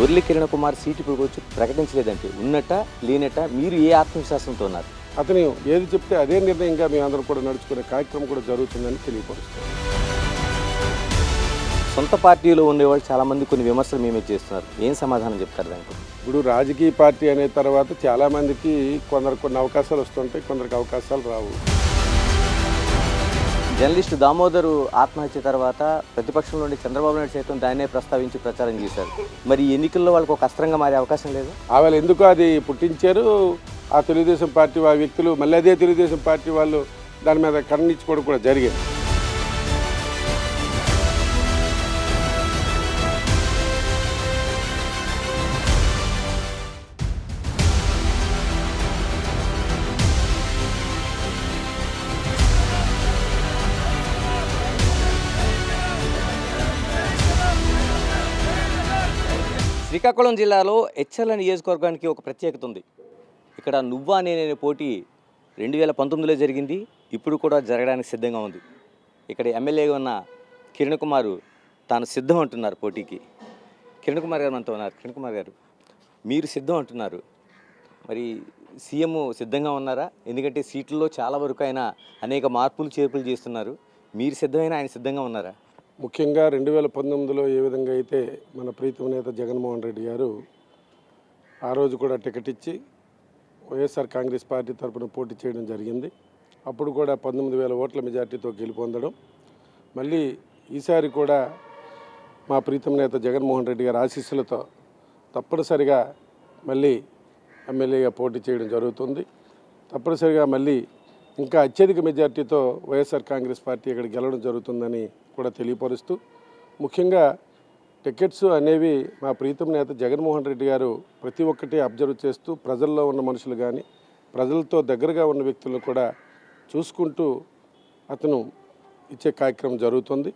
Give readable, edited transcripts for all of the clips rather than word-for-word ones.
గొర్రెల కిరణ్ కుమార్ సీటు ఇప్పుడు వచ్చి ప్రకటించలేదంటే ఉన్నట్ట లేనట్ట మీరు ఏ ఆత్మవిశ్వాసంతో ఉన్నారు? అతను ఏది చెప్తే అదే నిర్ణయంగా మేమందరం కూడా నడుచుకునే కార్యక్రమం కూడా జరుగుతుందని తెలియపరుస్తాం. సొంత పార్టీలో ఉండేవాళ్ళు చాలామంది కొన్ని విమర్శలు మేమే చేస్తున్నారు. ఏం సమాధానం చెప్తారు దానికి? ఇప్పుడు రాజకీయ పార్టీ అనే తర్వాత చాలామందికి కొన్ని అవకాశాలు వస్తుంటాయి, కొందరికి అవకాశాలు రావు. జర్నలిస్టు దామోదరు ఆత్మహత్య తర్వాత ప్రతిపక్షంలో ఉండే చంద్రబాబు నాయుడు సైతం దాన్నే ప్రస్తావించి ప్రచారం చేశారు. మరి ఈ ఎన్నికల్లో వాళ్ళకి ఒక అస్త్రంగా మారే అవకాశం లేదు? వాళ్ళు ఎందుకు అది పుట్టించారు? ఆ తెలుగుదేశం పార్టీ వ్యక్తులు మళ్ళీ అదే తెలుగుదేశం పార్టీ వాళ్ళు దాని మీద కన్నించుకోవడం కూడా జరిగింది. శ్రీకాకుళం జిల్లాలో హెచ్ఎల్ నియోజకవర్గానికి ఒక ప్రత్యేకత ఉంది. ఇక్కడ నువ్వా నేనే పోటీ 2019లో జరిగింది, ఇప్పుడు కూడా జరగడానికి సిద్ధంగా ఉంది. ఇక్కడ ఎమ్మెల్యేగా ఉన్న కిరణ్ కుమార్ తాను సిద్ధం అంటున్నారు పోటీకి. కిరణ్ కుమార్ గారు మనతో ఉన్నారు. కిరణ్ కుమార్ గారు, మీరు సిద్ధం అంటున్నారు, మరి సీఎం సిద్ధంగా ఉన్నారా? ఎందుకంటే సీట్లలో చాలా వరకు ఆయన అనేక మార్పులు చేర్పులు చేస్తున్నారు. మీరు సిద్ధమైన ఆయన సిద్ధంగా ఉన్నారా? ముఖ్యంగా 2019లో ఏ విధంగా అయితే మన ప్రీతమ నేత జగన్మోహన్ రెడ్డి గారు ఆ రోజు కూడా టికెట్ ఇచ్చి వైఎస్ఆర్ కాంగ్రెస్ పార్టీ తరఫున పోటీ చేయడం జరిగింది. అప్పుడు కూడా 19,000 ఓట్ల మెజార్టీతో గెలుపొందడం, మళ్ళీ ఈసారి కూడా మా ప్రీతమ నేత జగన్మోహన్ రెడ్డి గారి ఆశీస్సులతో తప్పనిసరిగా మళ్ళీ ఎమ్మెల్యేగా పోటీ చేయడం జరుగుతుంది. తప్పనిసరిగా మళ్ళీ ఇంకా అత్యధిక మెజార్టీతో వైఎస్ఆర్ కాంగ్రెస్ పార్టీ ఇక్కడ గెలవడం జరుగుతుందని కూడా తెలియపరుస్తూ, ముఖ్యంగా టికెట్స్ అనేవి మా ప్రీతం నేత జగన్మోహన్ రెడ్డి గారు ప్రతి ఒక్కటి అబ్జర్వ్ చేస్తూ ప్రజల్లో ఉన్న మనుషులు కానీ ప్రజలతో దగ్గరగా ఉన్న వ్యక్తులను కూడా చూసుకుంటూ అతను ఇచ్చే కార్యక్రమం జరుగుతుంది.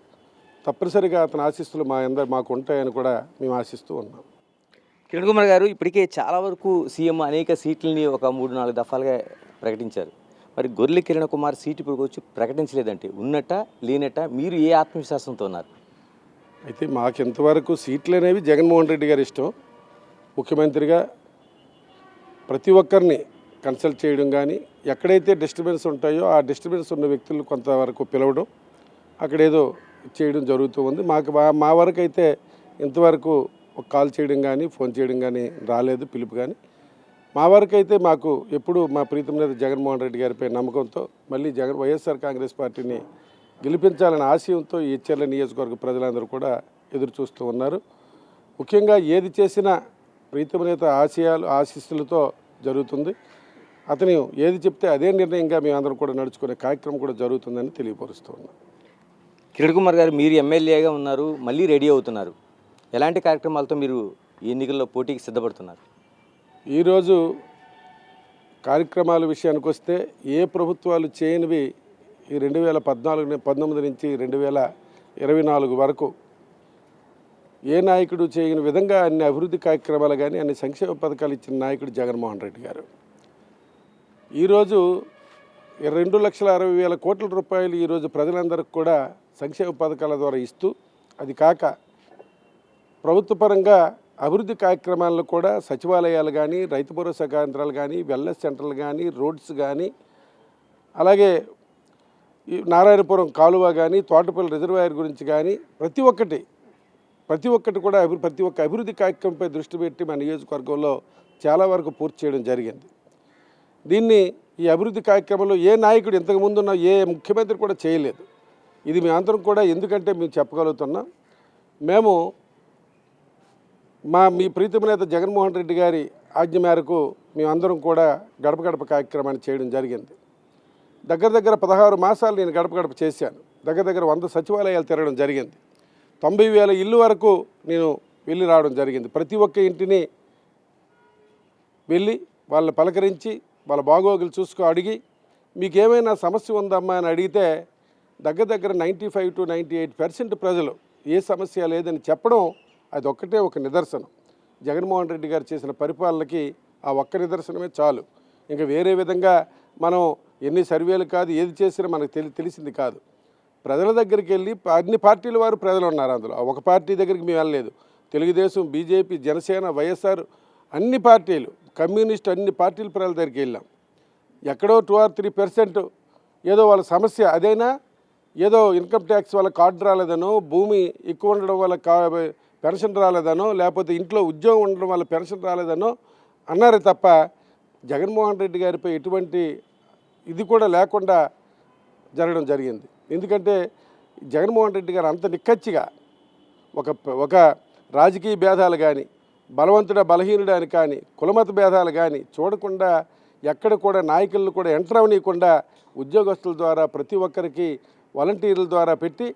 తప్పనిసరిగా అతని ఆశీస్సులు మాకు ఉంటాయని కూడా మేము ఆశిస్తూ ఉన్నాం. కిరణ్ కుమార్ గారు, ఇప్పటికే చాలా వరకు సీఎం అనేక సీట్లని ఒక 3-4 దఫాలుగా ప్రకటించారు. మరి గొర్రెల కిరణ్ కుమార్ సీటు ఇప్పుడు వచ్చి ప్రకటించలేదంటే ఉన్నట్ట లేనట్ట మీరు ఏ ఆత్మవిశ్వాసంతో ఉన్నారు? అయితే మాకు ఇంతవరకు సీట్లు అనేవి జగన్మోహన్ రెడ్డి గారి ఇష్టం. ముఖ్యమంత్రిగా ప్రతి ఒక్కరిని కన్సల్ట్ చేయడం కానీ, ఎక్కడైతే డిస్టర్బెన్స్ ఉంటాయో ఆ డిస్టర్బెన్స్ ఉన్న వ్యక్తులను కొంతవరకు పిలవడం, అక్కడేదో చేయడం జరుగుతూ ఉంది. మా వరకు అయితే ఇంతవరకు ఒక కాల్ చేయడం కానీ ఫోన్ చేయడం కానీ రాలేదు, పిలుపు కానీ. మా వరకు అయితే మాకు ఎప్పుడు మా ప్రీతం నేత జగన్మోహన్ రెడ్డి గారిపై నమ్మకంతో మళ్ళీ వైఎస్ఆర్ కాంగ్రెస్ పార్టీని గెలిపించాలనే ఆశయంతో ఈ హెచ్ఎల్ నియోజకవర్గ ప్రజలందరూ కూడా ఎదురు చూస్తూ ఉన్నారు. ముఖ్యంగా ఏది చేసినా ప్రీతం నేత ఆశీస్సులతో జరుగుతుంది. అతను ఏది చెప్తే అదే నిర్ణయంగా మేమందరం కూడా నడుచుకునే కార్యక్రమం కూడా జరుగుతుందని తెలియపరుస్తూ ఉన్నాం. కిరణ్ కుమార్ గారు, మీరు ఎమ్మెల్యేగా ఉన్నారు, మళ్ళీ రెడీ అవుతున్నారు. ఎలాంటి కార్యక్రమాలతో మీరు ఈ ఎన్నికల్లో పోటీకి సిద్ధపడుతున్నారు? ఈరోజు కార్యక్రమాల విషయానికి వస్తే ఏ ప్రభుత్వాలు చేయనివి ఈ 2019 నుంచి 2024 వరకు ఏ నాయకుడు చేయని విధంగా అన్ని అభివృద్ధి కార్యక్రమాలు కానీ అన్ని సంక్షేమ పథకాలు ఇచ్చిన నాయకుడు జగన్మోహన్ రెడ్డి గారు. ఈరోజు 2,60,000 కోట్ల రూపాయలు ఈరోజు ప్రజలందరికీ కూడా సంక్షేమ పథకాల ద్వారా ఇస్తూ, అది కాక ప్రభుత్వ పరంగా అభివృద్ధి కార్యక్రమాలను కూడా సచివాలయాలు కానీ, రైతు భరోసా కేంద్రాలు కానీ, వెల్నెస్ సెంటర్లు కానీ, రోడ్స్ కానీ, అలాగే ఈ నారాయణపురం కాలువ కానీ, తోటపల్లి రిజర్వాయర్ గురించి కానీ ప్రతి ఒక్కటి కూడా ప్రతి ఒక్క అభివృద్ధి కార్యక్రమంపై దృష్టి పెట్టి మన నియోజకవర్గంలో చాలా వరకు పూర్తి చేయడం జరిగింది. దీన్ని ఈ అభివృద్ధి కార్యక్రమంలో ఏ నాయకుడు ఇంతకుముందున్న ఏ ముఖ్యమంత్రి కూడా చేయలేదు. ఇది మేమందరం కూడా ఎందుకంటే మేము చెప్పగలుగుతున్నాం. మీ ప్రీతమ నేత జగన్మోహన్ రెడ్డి గారి ఆజ్ఞ మేరకు మేమందరం కూడా గడప గడప కార్యక్రమాన్ని చేయడం జరిగింది. దగ్గర 16 మాసాలు నేను గడప చేశాను. దగ్గర 100 సచివాలయాలు తిరగడం జరిగింది. 90,000 ఇల్లు వరకు నేను వెళ్ళి రావడం జరిగింది. ప్రతి ఒక్క ఇంటిని వెళ్ళి వాళ్ళని పలకరించి వాళ్ళ బాగోగులు అడిగి, మీకు ఏమైనా సమస్య ఉందమ్మా అని అడిగితే దగ్గర 95 to 98% ప్రజలు ఏ సమస్య లేదని చెప్పడం, అది ఒక్కటే ఒక నిదర్శనం. జగన్మోహన్ రెడ్డి గారు చేసిన పరిపాలనకి ఆ ఒక్క నిదర్శనమే చాలు. ఇంకా వేరే విధంగా మనం ఎన్ని సర్వేలు కాదు, ఏది చేసినా మనకు తెలిసింది కాదు. ప్రజల దగ్గరికి వెళ్ళి అన్ని పార్టీల వారు ప్రజలు ఉన్నారు. అందులో ఒక పార్టీ దగ్గరికి మేము వెళ్ళలేదు. తెలుగుదేశం, బీజేపీ, జనసేన, వైఎస్ఆర్ అన్ని పార్టీలు, కమ్యూనిస్ట్ అన్ని పార్టీల ప్రజల దగ్గరికి వెళ్ళాం. ఎక్కడో 2 or 3% ఏదో వాళ్ళ సమస్య అదైనా ఏదో ఇన్కమ్ ట్యాక్స్ వల్ల కార్డు రాలేదనో, భూమి ఎక్కువ ఉండడం వల్ల పెన్షన్ రాలేదనో, లేకపోతే ఇంట్లో ఉద్యోగం ఉండడం వల్ల పెన్షన్ రాలేదనో అన్నారు తప్ప జగన్మోహన్ రెడ్డి గారిపై ఎటువంటి ఇది కూడా లేకుండా జరగడం జరిగింది. ఎందుకంటే జగన్మోహన్ రెడ్డి గారు అంత నిక్కచ్చిగా ఒక రాజకీయ భేదాలు కానీ, బలవంతుడా బలహీనుడా అని కానీ, కులమత భేదాలు కానీ చూడకుండా, ఎక్కడ కూడా నాయకులను కూడా ఎంటర్ అవనీయకుండా ఉద్యోగస్తుల ద్వారా ప్రతి ఒక్కరికి వాలంటీర్ల ద్వారా పెట్టి,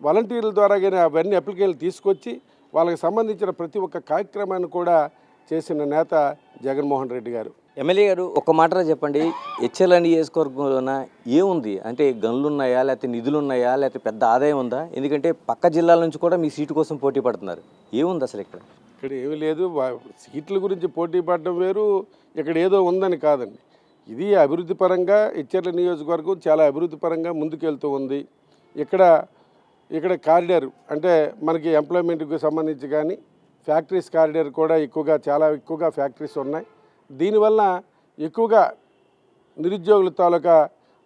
వాలంటీర్ల ద్వారా కానీ అవన్నీ అప్లికేషన్లు తీసుకొచ్చి వాళ్ళకి సంబంధించిన ప్రతి ఒక్క కార్యక్రమాన్ని కూడా చేసిన నేత జగన్మోహన్ రెడ్డి గారు. ఎమ్మెల్యే గారు ఒక మాటలో చెప్పండి, హెచ్ఎల్ నియోజకవర్గంలోన ఏముంది? అంటే గనులు ఉన్నాయా, లేకపోతే నిధులు ఉన్నాయా, లేకపోతే పెద్ద ఆదాయం ఉందా? ఎందుకంటే పక్క జిల్లాల నుంచి కూడా మీ సీటు కోసం పోటీ పడుతున్నారు. ఏముంది అసలు ఇక్కడ? ఇక్కడ ఏమీ లేదు. సీట్ల గురించి పోటీ పడడం వేరు, ఇక్కడ ఏదో ఉందని కాదండి. ఇది అభివృద్ధి పరంగా హెచ్ఎల్ నియోజకవర్గం చాలా అభివృద్ధి పరంగా ముందుకెళ్తూ ఉంది. ఇక్కడ కారిడార్ అంటే మనకి ఎంప్లాయ్మెంట్కి సంబంధించి కానీ, ఫ్యాక్టరీస్ కారిడార్ కూడా చాలా ఎక్కువగా ఫ్యాక్టరీస్ ఉన్నాయి. దీనివల్ల ఎక్కువగా నిరుద్యోగుల తాలూకా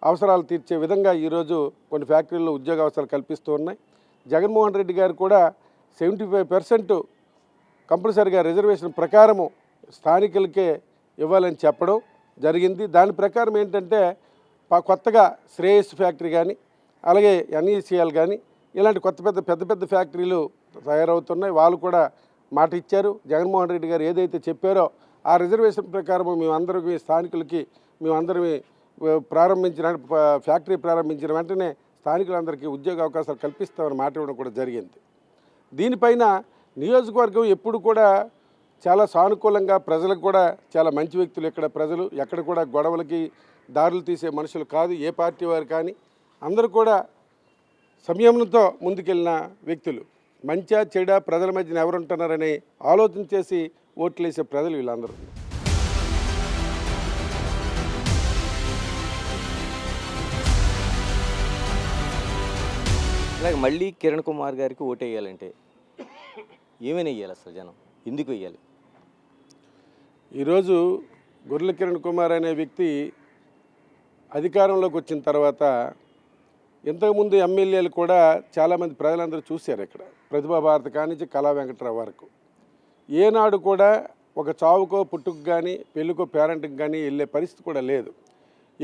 అవసరాలు తీర్చే విధంగా ఈరోజు కొన్ని ఫ్యాక్టరీల్లో ఉద్యోగ అవసరాలు కల్పిస్తూ ఉన్నాయి. జగన్మోహన్ రెడ్డి గారు కూడా 75% కంపల్సరీగా రిజర్వేషన్ ప్రకారము స్థానికులకే ఇవ్వాలని చెప్పడం జరిగింది. దాని ప్రకారం ఏంటంటే కొత్తగా శ్రేయస్ ఫ్యాక్టరీ కానీ, అలాగే ఎన్ఈసిఎల్ కానీ ఇలాంటి పెద్ద పెద్ద ఫ్యాక్టరీలు తయారవుతున్నాయి. వాళ్ళు కూడా మాట ఇచ్చారు. జగన్మోహన్ రెడ్డి గారు ఏదైతే చెప్పారో ఆ రిజర్వేషన్ ప్రకారం మేమందరికీ స్థానికులకి మేమందరం ఫ్యాక్టరీ ప్రారంభించిన వెంటనే స్థానికులందరికీ ఉద్యోగ అవకాశాలు కల్పిస్తామని మాట ఇవ్వడం కూడా జరిగింది. దీనిపైన నియోజకవర్గం ఎప్పుడు కూడా చాలా సానుకూలంగా, ప్రజలకు కూడా చాలా మంచి వ్యక్తులు ఇక్కడ ప్రజలు. ఎక్కడ కూడా గొడవలకి దారులు తీసే మనుషులు కాదు ఏ పార్టీ వారు కానీ. అందరూ కూడా సంయమనంతో ముందుకెళ్ళిన వ్యక్తులు. మంచా చెడా ప్రజల మధ్యన ఎవరుంటున్నారని ఆలోచన చేసి ఓట్లు వేసే ప్రజలు వీళ్ళందరూ. అలాగే మళ్ళీ కిరణ్ కుమార్ గారికి ఓటు వేయాలంటే ఏమైనా వేయాలి? అసలు జనం ఎందుకు వేయాలి? ఈరోజు గొర్రెల కిరణ్ కుమార్ అనే వ్యక్తి అధికారంలోకి వచ్చిన తర్వాత ఇంతకుముందు ఎమ్మెల్యేలు కూడా చాలామంది ప్రజలందరూ చూశారు. ఇక్కడ ప్రతిభా భారతి కానించి కళా వెంకట్రావు వరకు ఏనాడు కూడా ఒక చావుకో పుట్టుకు కానీ, పెళ్ళికో పేరెంట్కి కానీ వెళ్ళే పరిస్థితి కూడా లేదు.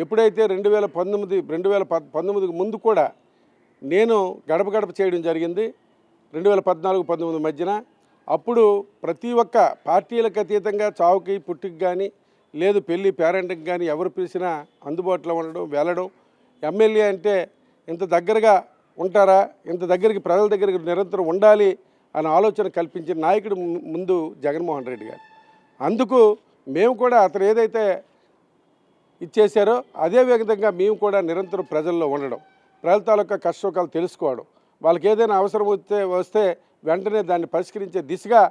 ఎప్పుడైతే 2019 ముందు కూడా నేను గడప గడప చేయడం జరిగింది 2014-19 మధ్యన. అప్పుడు ప్రతి ఒక్క పార్టీలకు అతీతంగా చావుకి పుట్టుకు కానీ, లేదు పెళ్ళి పేరెంట్కి కానీ ఎవరు పిలిచినా అందుబాటులో ఉండడం, వెళ్ళడం. ఎమ్మెల్యే అంటే ఇంత దగ్గరగా ఉంటారా, ఇంత దగ్గరికి ప్రజల దగ్గరికి నిరంతరం ఉండాలి అనే ఆలోచన కల్పించిన నాయకుడు ముందు జగన్మోహన్ రెడ్డి గారు. అందుకు మేము కూడా అతను ఏదైతే ఇచ్చేశారో అదే విధంగా మేము కూడా నిరంతరం ప్రజల్లో ఉండడం, ప్రజల తాలూకా కష్టసుఖాలు తెలుసుకోవడం, వాళ్ళకి ఏదైనా అవసరం వస్తే వెంటనే దాన్ని పరిష్కరించే దిశగా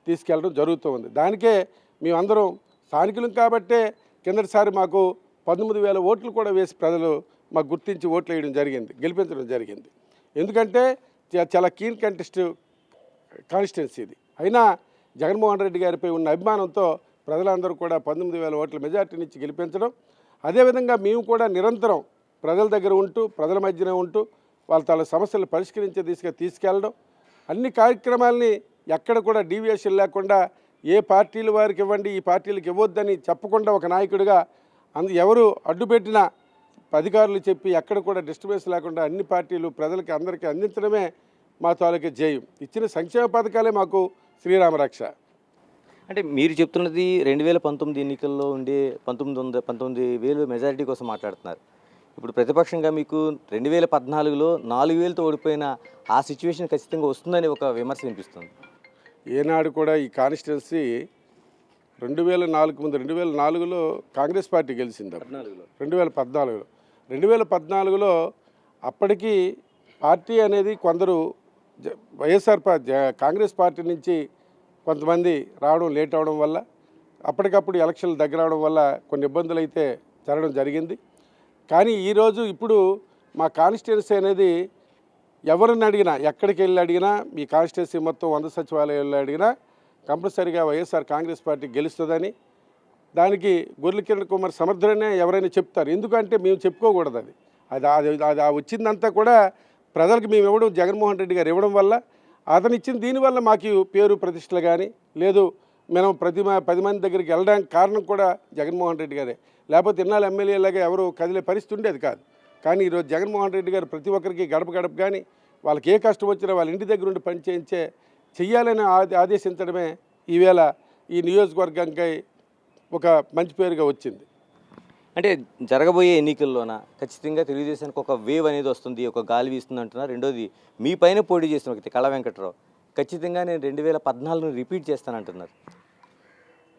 తీసుకెళ్ళడం జరుగుతూ ఉంది. దానికే మేమందరం స్థానికులం కాబట్టే కిందటిసారి మాకు 19,000 ఓట్లు కూడా వేసి ప్రజలు మాకు గుర్తించి ఓట్లు వేయడం జరిగింది, గెలిపించడం జరిగింది. ఎందుకంటే చాలా కీన్ కాన్స్టిట్యున్సీ ఇది. అయినా జగన్మోహన్ రెడ్డి గారిపై ఉన్న అభిమానంతో ప్రజలందరూ కూడా 19,000 ఓట్ల మెజార్టీ నుంచి గెలిపించడం. అదేవిధంగా మేము కూడా నిరంతరం ప్రజల దగ్గర ఉంటూ, ప్రజల మధ్యన ఉంటూ వాళ్ళ సమస్యలు పరిష్కరించే దిశగా తీసుకెళ్ళడం, అన్ని కార్యక్రమాలని ఎక్కడ కూడా డీవియేషన్ లేకుండా ఏ పార్టీలు వారికి ఇవ్వండి, ఈ పార్టీలకు ఇవ్వద్దని చెప్పకుండా ఒక నాయకుడిగా ఎవరు అడ్డుపెట్టినా అధికారులు చెప్పి ఎక్కడ కూడా డిస్టర్బెన్స్ లేకుండా అన్ని పార్టీలు ప్రజలకి అందరికీ అందించడమే మా తాలూకా జయం. ఇచ్చిన సంక్షేమ పథకాలే మాకు శ్రీరామరక్ష. అంటే మీరు చెప్తున్నది 2019 ఎన్నికల్లో ఉండే 19,000 మెజారిటీ కోసం మాట్లాడుతున్నారు. ఇప్పుడు ప్రతిపక్షంగా మీకు 2014లో 4,000తో ఓడిపోయిన ఆ సిచ్యువేషన్ ఖచ్చితంగా వస్తుందని ఒక విమర్శ వినిపిస్తుంది. ఏనాడు కూడా ఈ కాన్స్టిట్యున్సీ 2004 ముందు 2004లో కాంగ్రెస్ పార్టీ గెలిచింది. 2014లో అప్పటికి పార్టీ అనేది కొందరు కాంగ్రెస్ పార్టీ నుంచి కొంతమంది రావడం లేట్ అవడం వల్ల, అప్పటికప్పుడు ఎలక్షన్లు దగ్గర అవడం వల్ల కొన్ని ఇబ్బందులు అయితే జరగడం జరిగింది. కానీ ఇప్పుడు మా కాన్స్టిట్యున్సీ అనేది ఎవరిని అడిగినా ఎక్కడికి వెళ్ళి అడిగినా మీ కాన్స్టిట్యున్సీ మొత్తం 100 సచివాలయాల్లో అడిగినా కంపల్సరీగా వైఎస్ఆర్ కాంగ్రెస్ పార్టీ గెలుస్తుందని, దానికి గొర్రెల కిరణ్ కుమార్ సమర్థుడనే ఎవరైనా చెప్తారు. ఎందుకంటే మేము చెప్పుకోకూడదు. అది అది అది అది వచ్చిందంతా కూడా ప్రజలకు మేము ఇవ్వడం, జగన్మోహన్ రెడ్డి గారు ఇవ్వడం వల్ల, అతను ఇచ్చిన దీనివల్ల మాకు పేరు ప్రతిష్టలు కానీ లేదు, మనం 10 మంది దగ్గరికి వెళ్ళడానికి కారణం కూడా జగన్మోహన్ రెడ్డి గారే. లేకపోతే ఇన్నాళ్ళు ఎమ్మెల్యేలాగా ఎవరు కదిలే పరిస్థితి ఉండేది కాదు. కానీ ఈరోజు జగన్మోహన్ రెడ్డి గారు ప్రతి ఒక్కరికి గడప గడప కానీ వాళ్ళకి ఏ కష్టం వచ్చినా వాళ్ళ ఇంటి దగ్గర ఉండి పని చెయ్యాలని ఆదేశించడమే ఈవేళ ఈ నియోజకవర్గానికి ఒక మంచి పేరుగా వచ్చింది. అంటే జరగబోయే ఎన్నికల్లోన ఖచ్చితంగా తెలుగుదేశానికి ఒక వేవ్ అనేది వస్తుంది, ఒక గాలి వీస్తుంది అంటున్నారు. రెండోది మీ పైన పోటీ చేసిన వ్యక్తి కళా వెంకట్రావు ఖచ్చితంగా నేను 2014 రిపీట్ చేస్తానంటున్నారు.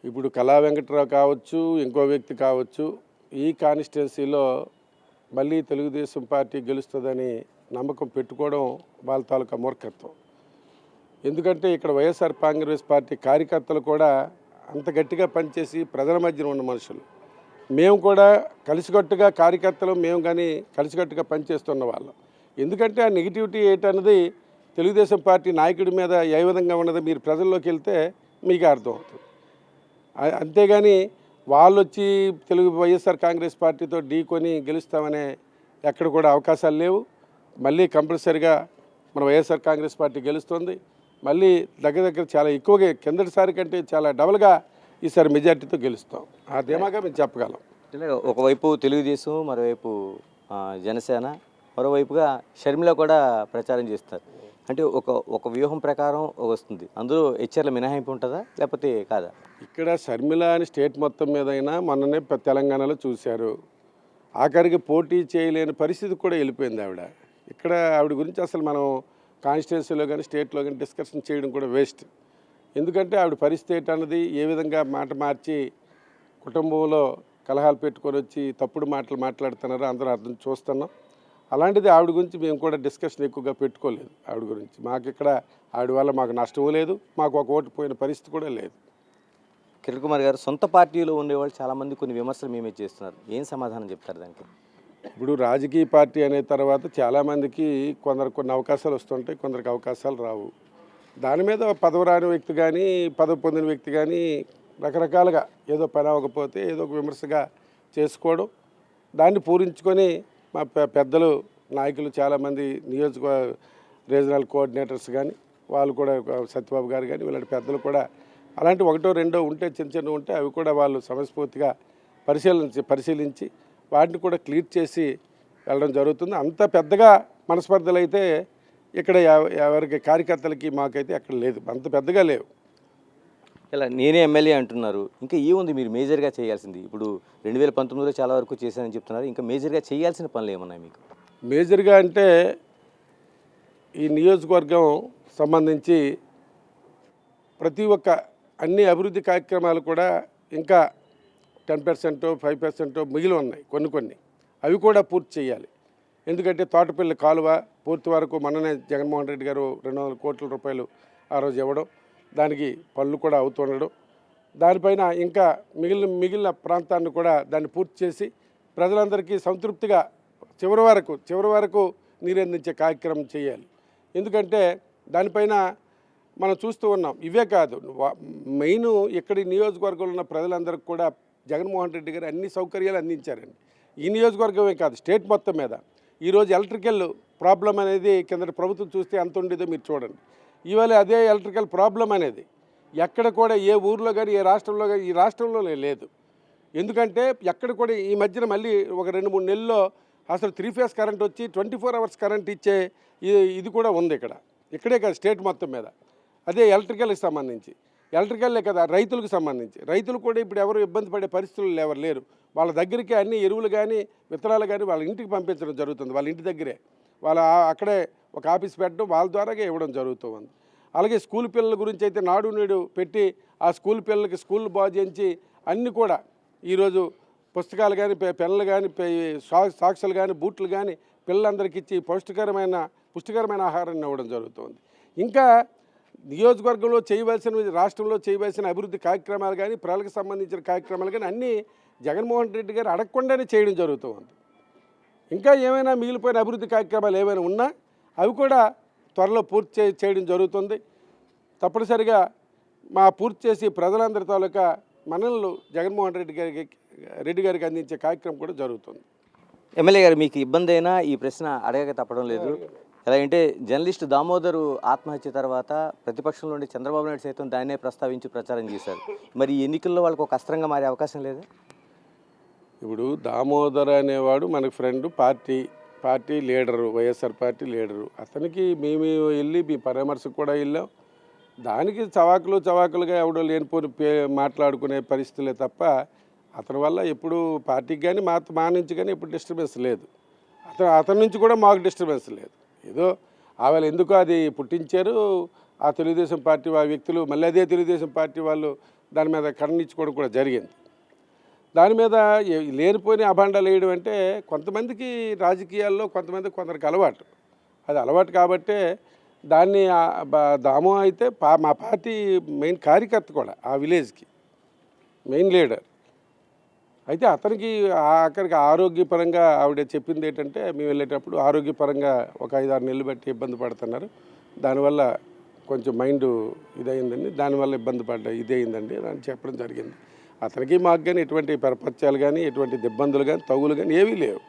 ఇప్పుడు కళా వెంకట్రావు కావచ్చు, ఇంకో వ్యక్తి కావచ్చు, ఈ కాన్స్టిట్యున్సీలో మళ్ళీ తెలుగుదేశం పార్టీ గెలుస్తుందని నమ్మకం పెట్టుకోవడం వాళ్ళ తాలూకా మూర్ఖత్వం. ఎందుకంటే ఇక్కడ వైఎస్ఆర్ కాంగ్రెస్ పార్టీ కార్యకర్తలు కూడా అంత గట్టిగా పనిచేసి ప్రజల మధ్యన ఉన్న మనుషులు. మేము కూడా కలిసికట్టుగా కార్యకర్తలు మేము కానీ కలిసికట్టుగా పనిచేస్తున్న వాళ్ళం. ఎందుకంటే ఆ నెగిటివిటీ ఏంటన్నది తెలుగుదేశం పార్టీ నాయకుడి మీద ఏ విధంగా ఉన్నది మీరు ప్రజల్లోకి వెళ్తే మీకు అర్థమవుతుంది. అంతేగాని వాళ్ళు వచ్చి వైఎస్ఆర్ కాంగ్రెస్ పార్టీతో ఢీకొని గెలుస్తామనే ఎక్కడ కూడా అవకాశాలు లేవు. మళ్ళీ కంపల్సరిగా మన వైఎస్ఆర్ కాంగ్రెస్ పార్టీ గెలుస్తుంది. మళ్ళీ దగ్గర చాలా ఎక్కువగా కిందటిసారి కంటే చాలా డబల్గా ఈసారి మెజార్టీతో గెలుస్తాం. ఆ ధీమాగా మేము చెప్పగలం. ఒకవైపు తెలుగుదేశం, మరోవైపు జనసేన, మరోవైపుగా షర్మిల కూడా ప్రచారం చేస్తారు. అంటే ఒక వ్యూహం ప్రకారం వస్తుంది. అందులో హెచ్చర్ల మినహాయింపు ఉంటుందా లేకపోతే కాదా? ఇక్కడ షర్మిల అని స్టేట్ మొత్తం మీద అయినా మొన్ననే తెలంగాణలో చూశారు. ఆఖరికి పోటీ చేయలేని పరిస్థితి కూడా వెళ్ళిపోయింది ఆవిడ. ఇక్కడ ఆవిడ గురించి అసలు మనం కాన్స్టిట్యున్సీలో కానీ స్టేట్లో కానీ డిస్కషన్ చేయడం కూడా వేస్ట్. ఎందుకంటే ఆవిడ పరిస్థితి ఏంటన్నది ఏ విధంగా మాట మార్చి కుటుంబంలో కలహాలు పెట్టుకొని వచ్చి తప్పుడు మాటలు మాట్లాడుతున్నారో అందరూ అర్థం చూస్తున్నాం. అలాంటిది ఆవిడ గురించి మేము కూడా డిస్కషన్ ఎక్కువగా పెట్టుకోలేదు. ఆవిడ గురించి మాకు ఇక్కడ ఆవిడ వల్ల మాకు నష్టం లేదు, మాకు ఒక ఓటు పోయిన పరిస్థితి కూడా లేదు. కిరణ్ కుమార్ గారు, సొంత పార్టీలో ఉండేవాళ్ళు చాలామంది కొన్ని విమర్శలు మేమే చేస్తున్నారు, ఏం సమాధానం చెప్తారు దానికి? ఇప్పుడు రాజకీయ పార్టీ అనే తర్వాత చాలామందికి కొన్ని అవకాశాలు వస్తుంటాయి, కొందరికి అవకాశాలు రావు. దాని మీద పదవి రాని వ్యక్తి కానీ పదవి పొందిన వ్యక్తి కానీ రకరకాలుగా ఏదో పని అవ్వకపోతే ఏదో ఒక విమర్శగా చేసుకోవడం, దాన్ని పూరించుకొని మా పెద్దలు నాయకులు చాలామంది రీజనల్ కోఆర్డినేటర్స్ కానీ వాళ్ళు కూడా సత్యబాబు గారు కానీ వీళ్ళంటి పెద్దలు కూడా అలాంటి ఒకటో రెండో ఉంటే చిన్న ఉంటే అవి కూడా వాళ్ళు సమస్ఫూర్తిగా పరిశీలించి వాటిని కూడా క్లియర్ చేసి వెళ్ళడం జరుగుతుంది. అంత పెద్దగా మనస్పర్ధలు అయితే ఇక్కడ ఎవరికి కార్యకర్తలకి మాకైతే అక్కడ లేదు, అంత పెద్దగా లేవు. ఇలా నేనే ఎమ్మెల్యే అంటున్నారు, ఇంకా ఏముంది మీరు మేజర్గా చేయాల్సింది? ఇప్పుడు 2019లో చాలా వరకు చేశానని చెప్తున్నారు, ఇంకా మేజర్గా చేయాల్సిన పనులు ఏమున్నాయి మీకు? మేజర్గా అంటే ఈ నియోజకవర్గం సంబంధించి ప్రతి ఒక్క అన్ని అభివృద్ధి కార్యక్రమాలు కూడా ఇంకా 10%, 5% మిగిలి ఉన్నాయి. కొన్ని అవి కూడా పూర్తి చేయాలి. ఎందుకంటే తోటపల్లి కాలువ పూర్తి వరకు మొన్ననే జగన్మోహన్ రెడ్డి గారు 200 కోట్ల రూపాయలు ఆ రోజు ఇవ్వడం, దానికి పనులు కూడా అవుతుండడం, దానిపైన ఇంకా మిగిలిన ప్రాంతాన్ని కూడా దాన్ని పూర్తి చేసి ప్రజలందరికీ సంతృప్తిగా చివరి వరకు నీరు అందించే కార్యక్రమం చేయాలి. ఎందుకంటే దానిపైన మనం చూస్తూ ఉన్నాం. ఇవే కాదు, మెయిన్ ఇక్కడి నియోజకవర్గంలో ఉన్న ప్రజలందరికీ కూడా జగన్మోహన్ రెడ్డి గారు అన్ని సౌకర్యాలు అందించారండి. ఈ నియోజకవర్గమే కాదు, స్టేట్ మొత్తం మీద. ఈరోజు ఎలక్ట్రికల్ ప్రాబ్లం అనేది కింద ప్రభుత్వం చూస్తే ఎంత ఉండేదో మీరు చూడండి. ఇవాళ అదే ఎలక్ట్రికల్ ప్రాబ్లం అనేది ఎక్కడ కూడా ఏ ఊర్లో కానీ ఏ రాష్ట్రంలో కానీ ఈ రాష్ట్రంలో లేదు. ఎందుకంటే ఎక్కడ కూడా ఈ మధ్యన మళ్ళీ ఒక 2-3 నెలల్లో అసలు 3 ఫేజ్ కరెంట్ వచ్చి 24 అవర్స్ కరెంట్ ఇచ్చే ఇది కూడా ఉంది ఇక్కడే కాదు, స్టేట్ మొత్తం మీద. అదే ఎలక్ట్రికల్కి సంబంధించి, ఎలక్ట్రికల్లే కదా రైతులకు సంబంధించి. రైతులు కూడా ఇప్పుడు ఎవరు ఇబ్బంది పడే పరిస్థితులు ఎవరు లేరు. వాళ్ళ దగ్గరికి అన్ని ఎరువులు కానీ విత్తనాలు కానీ వాళ్ళ ఇంటికి పంపించడం జరుగుతుంది. వాళ్ళ ఇంటి దగ్గరే అక్కడే ఒక ఆఫీస్ పెట్టడం, వాళ్ళ ద్వారాగా ఇవ్వడం జరుగుతుంది. అలాగే స్కూల్ పిల్లల గురించి అయితే నాడు నేడు పెట్టి ఆ స్కూల్ పిల్లలకి స్కూల్ బాగు చేయించి అన్నీ కూడా ఈరోజు పుస్తకాలు కానీ పెన్నులు కానీ సాక్సులు కానీ బూట్లు కానీ పిల్లలందరికీ ఇచ్చి పుష్టికరమైన ఆహారాన్ని ఇవ్వడం జరుగుతుంది. ఇంకా నియోజకవర్గంలో రాష్ట్రంలో చేయవలసిన అభివృద్ధి కార్యక్రమాలు కానీ ప్రజలకు సంబంధించిన కార్యక్రమాలు కానీ అన్నీ జగన్మోహన్ రెడ్డి గారు అడగకుండానే చేయడం జరుగుతుంది. ఇంకా ఏమైనా మిగిలిపోయిన అభివృద్ధి కార్యక్రమాలు ఏమైనా ఉన్నా అవి కూడా త్వరలో పూర్తి చేయడం జరుగుతుంది. తప్పనిసరిగా పూర్తి చేసి ప్రజలందరి తాలూకా మనల్ని జగన్మోహన్ రెడ్డి గారికి అందించే కార్యక్రమం కూడా జరుగుతుంది. ఎమ్మెల్యే గారు, మీకు ఇబ్బంది అయినా ఈ ప్రశ్న అడగక తప్పడం లేదు. ఎలాగంటే జర్నలిస్ట్ దామోదరు ఆత్మహత్య తర్వాత ప్రతిపక్షంలో ఉండే చంద్రబాబు నాయుడు సైతం దాన్నే ప్రస్తావించి ప్రచారం చేశారు. మరి ఈ ఎన్నికల్లో వాళ్ళకి ఒక అస్త్రంగా మారే అవకాశం లేదు? ఇప్పుడు దామోదర్ అనేవాడు మనకు friend, party leader, YSR party leader. అతనికి మేము వెళ్ళి మీ పరామర్శకు కూడా వెళ్ళాం. దానికి చవాకులుగా ఎవడో లేనిపోని మాట్లాడుకునే పరిస్థితులే తప్ప అతని వల్ల ఎప్పుడు పార్టీకి కానీ మా నుంచి కానీ ఎప్పుడు డిస్టర్బెన్స్ లేదు. అతని నుంచి కూడా మాకు డిస్టర్బెన్స్ లేదు. ఏదో ఆవేళ ఎందుకో అది పుట్టించారు. ఆ తెలుగుదేశం పార్టీ వ్యక్తులు మళ్ళీ అదే తెలుగుదేశం పార్టీ వాళ్ళు దాని మీద ఖండించుకోవడం కూడా జరిగింది. దాని మీద లేనిపోయిన అభాండాలు వేయడం అంటే కొంతమందికి రాజకీయాల్లో కొందరికి అలవాటు. అది అలవాటు కాబట్టే దాన్ని దామో అయితే మా పార్టీ మెయిన్ కార్యకర్త కూడా, ఆ విలేజ్కి మెయిన్ లీడర్ అయితే అతనికి అక్కడికి ఆరోగ్యపరంగా ఆవిడ చెప్పింది ఏంటంటే, మేము వెళ్ళేటప్పుడు ఆరోగ్యపరంగా ఒక 5-6 నెలలు బట్టి ఇబ్బంది పడుతున్నారు, దానివల్ల కొంచెం మైండ్ ఇదయిందండి, దానివల్ల ఇదయిందండి అని చెప్పడం జరిగింది. అతనికి మాకు కానీ ఎటువంటి పరపత్యాలు కానీ ఎటువంటి ఇబ్బందులు కానీ తగులు కానీ ఏవీ లేవు.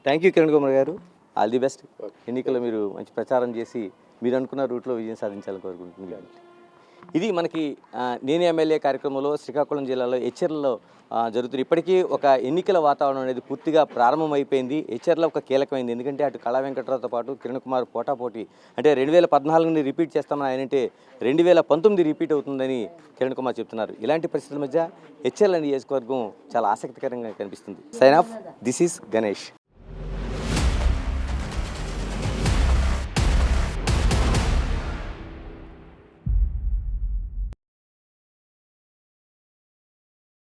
థ్యాంక్ యూ కిరణ్ కుమార్ గారు, ఆల్ ది బెస్ట్. ఎన్నికల్లో మీరు మంచి ప్రచారం చేసి మీరు అనుకున్న రూట్లో విజయం సాధించాలని కోరుకుంటున్నాను. ఇది మనకి నేను ఎమ్మెల్యే కార్యక్రమంలో శ్రీకాకుళం జిల్లాలో హెచ్చర్లలో జరుగుతుంది. ఇప్పటికీ ఒక ఎన్నికల వాతావరణం అనేది పూర్తిగా ప్రారంభమైపోయింది. హెచ్చర్లో ఒక కీలకమైంది, ఎందుకంటే అటు కళా వెంకట్రావుతో పాటు కిరణ్ కుమార్ పోటాపోటీ, అంటే 2014ని రిపీట్ చేస్తామని ఆయనంటే 2019 రిపీట్ అవుతుందని కిరణ్ కుమార్ చెప్తున్నారు. ఇలాంటి పరిస్థితుల మధ్య హెచ్చర్ల నియోజకవర్గం చాలా ఆసక్తికరంగా కనిపిస్తుంది. Sign off, this is Ganesh.